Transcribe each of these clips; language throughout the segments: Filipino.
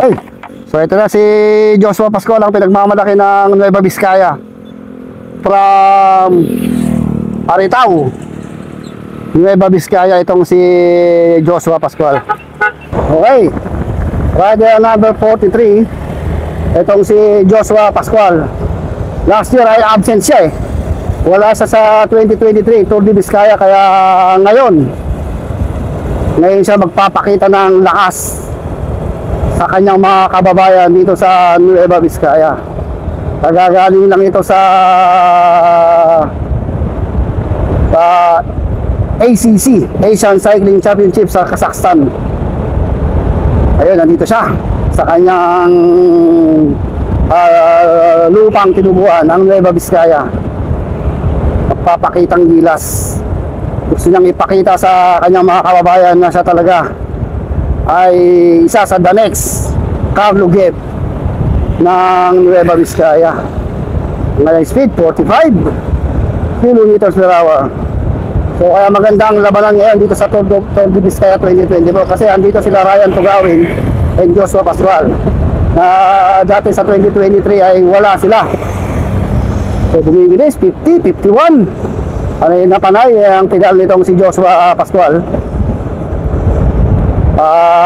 Hey, so ito na si Joshua Pascual, ang pinagmamalaki ng Nueva Vizcaya from Aritao, Nueva Vizcaya. Itong si Joshua Pascual. Okay, rider number 43, itong si Joshua Pascual. Last year ay absent siya wala sa 2023 Tour de Vizcaya, kaya ngayon siya magpapakita ng lakas sa kanyang mga kababayan dito sa Nueva Vizcaya. Nagagaling lang ito sa ACC, Asian Cycling Championship sa Kazakhstan. Ayun, nandito siya sa kanyang lupang tinubuan, ang Nueva Vizcaya. Magpapakitang gilas. Gusto niyang ipakita sa kanyang mga kababayan na siya talaga ay isa sa the next Carlo Gep ng Nueva Vizcaya. Ngayon speed 45 kilometers per hour. So kaya magandang labanan ngayon dito sa Tour de Vizcaya 2024, kasi andito sila Ryan Tugawin and Joshua Pascual, na dati sa 2023 ay wala sila. So bumibilis 50, 51. Napanay ang pedal nitong si Joshua Pascual.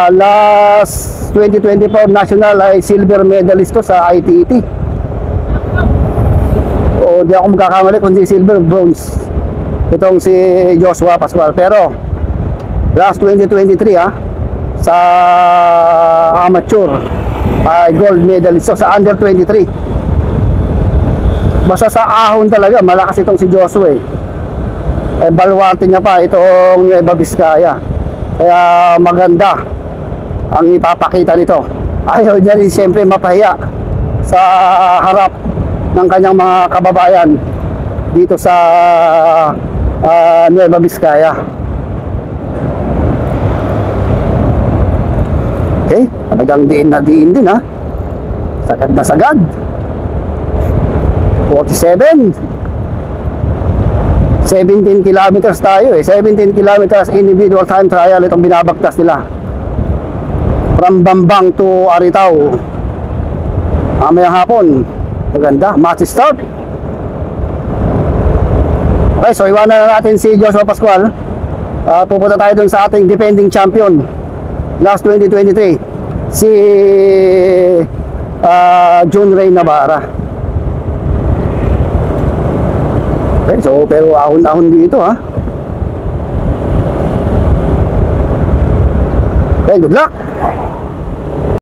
Last 2024 national ay silver medalist to sa ITT. O di ako magkakamali kundi silver, bronze itong si Joshua Pascual. Pero last 2023 sa amateur ay gold medalist to sa under 23. Basta sa ahon talaga malakas itong si Joshua baluarte niya pa itong Nueva Vizcaya. Kaya maganda ang ipapakita nito. Ayaw niya rin siyempre mapahiya sa harap ng kanyang mga kababayan dito sa Nueva Vizcaya. Okay, talagang diin na diin din sagad na sagad. 47 17 kilometers tayo 17 kilometers individual time trial itong binabagtas nila from Bambang to Aritao. Mamayang hapon, maganda, match start. Okay, so iwanan na natin si Joshua Pascual. Pupunta tayo dun sa ating defending champion last 2023, si John Ray Navarra. Okay, so pero ahon-ahon dito Okay, good luck.